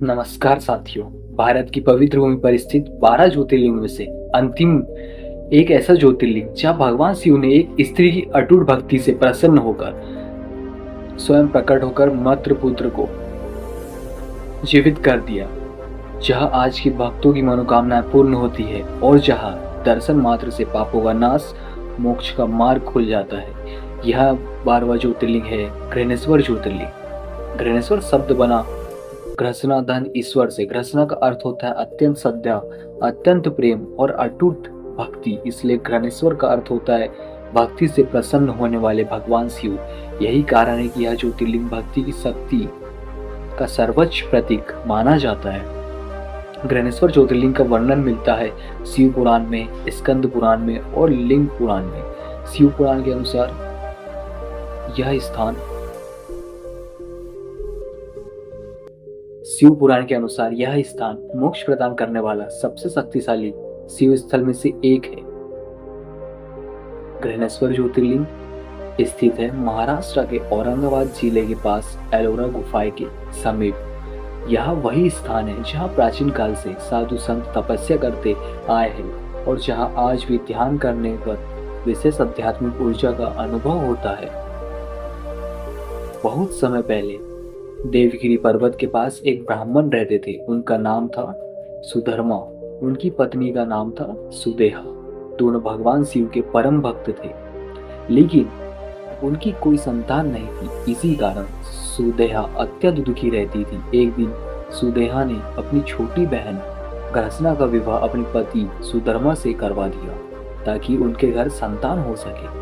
नमस्कार साथियों। भारत की पवित्र भूमि पर स्थित 12 ज्योतिर्लिंग में से अंतिम एक ऐसा ज्योतिर्लिंग जहाँ भगवान शिव ने एक स्त्री की अटूट भक्ति से प्रसन्न होकर स्वयं प्रकट होकर मातृ पुत्र को जीवित कर दिया, जहाँ आज के भक्तों की मनोकामनाएं पूर्ण होती है और जहाँ दर्शन मात्र से पापों का नाश, मोक्ष का मार्ग खुल जाता है। यह 12वां ज्योतिर्लिंग है घृणेश्वर ज्योतिर्लिंग। घृणेश्वर शब्द बना घृष्णा धन ईश्वर से। घृष्णा का अर्थ होता है अत्यंत श्रद्धा, अत्यंत प्रेम और अटूट भक्ति, इसलिए घृणेश्वर का अर्थ होता है भक्ति से प्रसन्न होने वाले भगवान शिव। यही कारण है कि यह ज्योतिर्लिंग भक्ति की शक्ति का सर्वोच्च प्रतीक माना जाता है। घृणेश्वर ज्योतिर्लिंग का वर्णन मिलता है शिव पुराण में, स्कंद पुराण में और लिंग पुराण में। शिव पुराण के अनुसार यह स्थान मोक्ष प्रदान करने वाला सबसे शक्तिशाली शिव स्थल में से एक है। घृणेश्वर ज्योतिर्लिंग स्थित है महाराष्ट्र के औरंगाबाद जिले के पास एलोरा गुफाएं के समीप। यह वही स्थान है जहां प्राचीन काल से साधु संत तपस्या करते आए हैं और जहां आज भी ध्यान करने पर विशेष आध्यात्मिक ऊर्जा का अनुभव होता है। बहुत समय पहले देवगिरी पर्वत के पास एक ब्राह्मण रहते थे। उनका नाम था सुधर्मा, उनकी पत्नी का नाम था सुदेहा। दोनों भगवान शिव के परम भक्त थे, लेकिन उनकी कोई संतान नहीं थी। इसी कारण सुदेहा अत्यंत दुखी रहती थी। एक दिन सुदेहा ने अपनी छोटी बहन घृष्णा का विवाह अपने पति सुधर्मा से करवा दिया ताकि उनके घर संतान हो सके।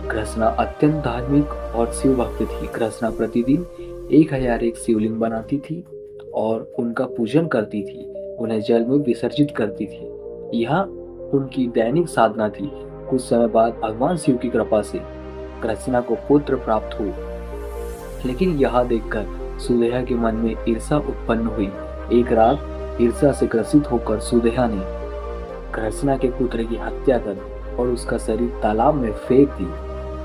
घृष्णा अत्यंत धार्मिक और शिव भक्त थी। घृष्णा प्रतिदिन 1001 शिवलिंग बनाती थी और उनका पूजन करती थी, उन्हें जल में विसर्जित करती थी। यह उनकी दैनिक साधना थी। कुछ समय बाद भगवान शिव की कृपा से घृष्णा को पुत्र प्राप्त हुआ, लेकिन यह देखकर सुदेहा के मन में ईर्ष्या उत्पन्न हुई। एक रात ईर्ष्या से ग्रसित होकर सुदेहा ने घृष्णा के पुत्र की हत्या कर दी और उसका शरीर तालाब में फेंक दी,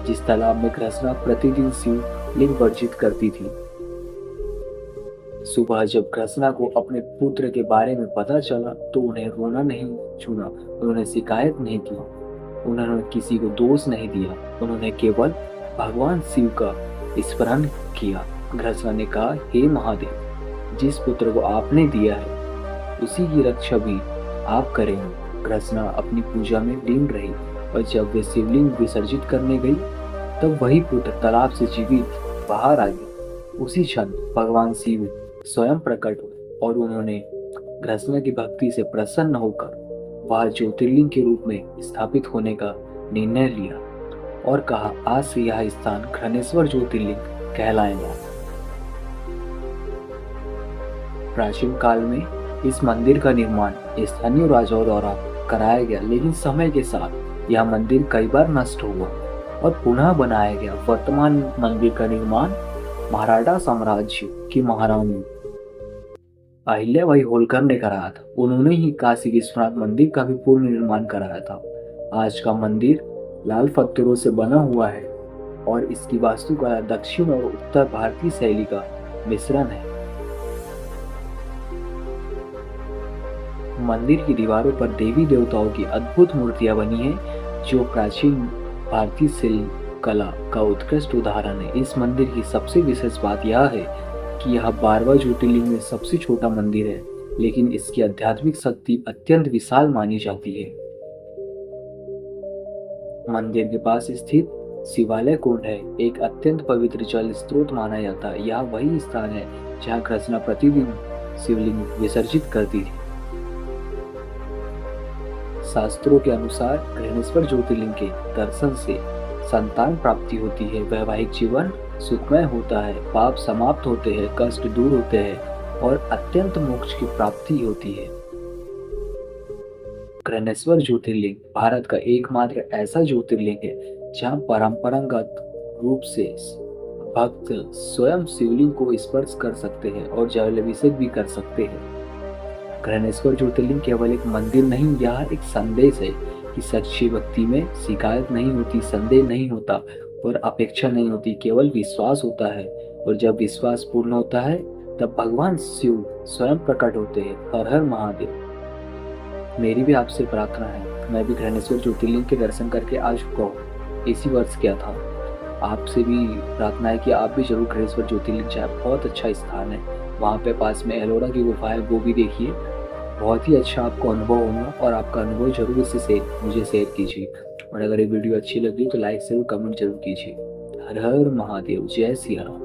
जिस तालाब में घृष्णा प्रतिदिन शिवलिंग वर्जित करती थी। सुबह जब घृष्णा को अपने पुत्र के बारे में पता चला तो उन्हें रोना नहीं छूना, उन्होंने शिकायत नहीं की, उन्होंने किसी को दोष नहीं दिया, उन्होंने केवल भगवान शिव का स्मरण किया। घृष्णा ने कहा, हे महादेव, जिस पुत्र को आपने दिया है उसी की रक्षा भी आप करेंगे। घृष्णा अपनी पूजा में लीन रही और जब वे शिवलिंग विसर्जित करने गई तब वही पुत्र तालाब से जीवित बाहर आ गया। उसी क्षण भगवान शिव स्वयं प्रकट हुए और उन्होंने घृष्णा की भक्ति से प्रसन्न होकर वह ज्योतिर्लिंग के रूप में स्थापित होने का निर्णय लिया और कहा, आज से यह स्थान घृणेश्वर ज्योतिर्लिंग कहलाएगा। प्राचीन काल में इस मंदिर का निर्माण स्थानीय राजाओं द्वारा कराया गया, लेकिन समय के साथ यह मंदिर कई बार नष्ट हुआ और पुनः बनाया गया। वर्तमान मंदिर का निर्माण मराठा साम्राज्य की महारानी अहिल्याबाई होलकर ने कराया था। उन्होंने ही काशी विश्वनाथ मंदिर का भी पूर्ण निर्माण कराया था। आज का मंदिर लाल पत्थरों से बना हुआ है और इसकी वास्तुकला दक्षिण और उत्तर भारतीय शैली का मिश्रण है। मंदिर की दीवारों पर देवी देवताओं की अद्भुत मूर्तियां बनी हैं, जो प्राचीन भारतीय शिल्प कला का उत्कृष्ट उदाहरण है। इस मंदिर की सबसे विशेष बात यह है कि यह 12वां ज्योतिर्लिंग में सबसे छोटा मंदिर है, लेकिन इसकी आध्यात्मिक शक्ति अत्यंत विशाल मानी जाती है। मंदिर के पास स्थित शिवालय कुंड है, एक अत्यंत पवित्र जल स्रोत माना जाता है। यह वही स्थान है जहाँ घृष्णा प्रतिदिन शिवलिंग विसर्जित करती थी। शास्त्रों के अनुसार घृणेश्वर ज्योतिर्लिंग के दर्शन से संतान प्राप्ति होती है, वैवाहिक जीवन सुखमय होता है, पाप समाप्त होते हैं, कष्ट दूर होते हैं और अत्यंत मोक्ष की प्राप्ति होती है। घृणेश्वर ज्योतिर्लिंग भारत का एकमात्र ऐसा ज्योतिर्लिंग है जहां परंपरागत रूप से भक्त स्वयं शिवलिंग को स्पर्श कर सकते हैं और जलाभिषेक भी कर सकते हैं। घृणेश्वर ज्योतिर्लिंग केवल एक मंदिर नहीं, यह एक संदेश है कि सच्ची भक्ति में शिकायत नहीं होती, संदेह नहीं होता और अपेक्षा नहीं होती, केवल विश्वास होता है। और जब विश्वास पूर्ण होता है तब भगवान शिव स्वयं प्रकट होते हैं। हर हर महादेव। मेरी भी आपसे प्रार्थना है, मैं भी घृणेश्वर ज्योतिर्लिंग के दर्शन करके आ चुका हूँ, इसी वर्ष किया था। आपसे भी प्रार्थना है कि आप भी जरूर घृणेश्वर ज्योतिर्लिंग जाए, बहुत अच्छा स्थान है। वहाँ पे पास में एलोरा की गुफा है, वो भी देखिए, बहुत ही अच्छा आपको अनुभव होगा। और आपका अनुभव जरूर मुझे शेयर कीजिए। और अगर ये वीडियो अच्छी लगी तो लाइक जरूर, कमेंट जरूर कीजिए। हर हर महादेव, जय सिया राम।